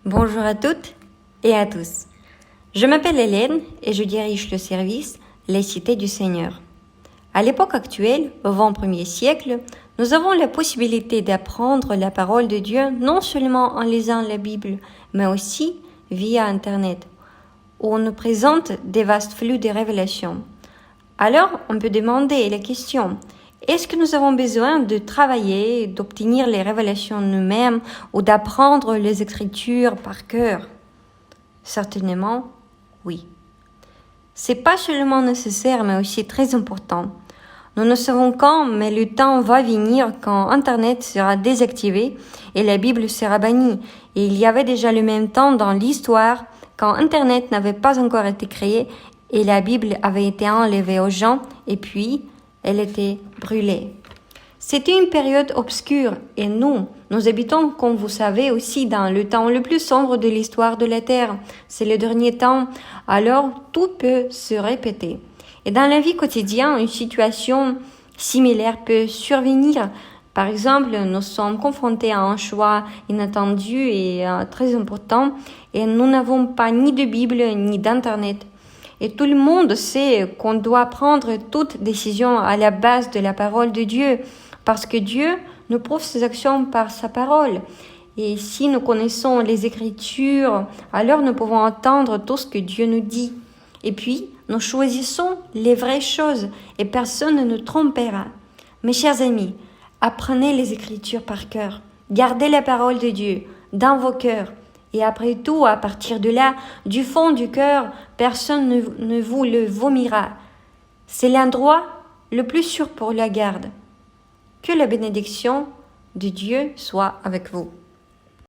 Bonjour à toutes et à tous. Je m'appelle Hélène et je dirige le service Les Cités du Seigneur. À l'époque actuelle, au XXIe siècle, nous avons la possibilité d'apprendre la parole de Dieu non seulement en lisant la Bible, mais aussi via Internet, où on nous présente des vastes flux de révélations. Alors, on peut demander la question: est-ce que nous avons besoin de travailler, d'obtenir les révélations nous-mêmes ou d'apprendre les Écritures par cœur? Certainement, oui. C'est pas seulement nécessaire, mais aussi très important. Nous ne savons quand, mais le temps va venir quand Internet sera désactivé et la Bible sera bannie. Et il y avait déjà le même temps dans l'histoire quand Internet n'avait pas encore été créé et la Bible avait été enlevée aux gens et puis elle était brûlée. C'était une période obscure et nous habitons, comme vous savez, aussi dans le temps le plus sombre de l'histoire de la Terre. C'est le dernier temps, alors tout peut se répéter. Et dans la vie quotidienne, une situation similaire peut survenir. Par exemple, nous sommes confrontés à un choix inattendu et très important et nous n'avons pas ni de Bible ni d'Internet. Et tout le monde sait qu'on doit prendre toute décision à la base de la parole de Dieu, parce que Dieu nous prouve ses actions par sa parole. Et si nous connaissons les Écritures, alors nous pouvons entendre tout ce que Dieu nous dit. Et puis, nous choisissons les vraies choses et personne ne nous trompera. Mes chers amis, apprenez les Écritures par cœur. Gardez la parole de Dieu dans vos cœurs. Et après tout, à partir de là, du fond du cœur, personne ne vous le vomira. C'est l'endroit le plus sûr pour la garde. Que la bénédiction de Dieu soit avec vous.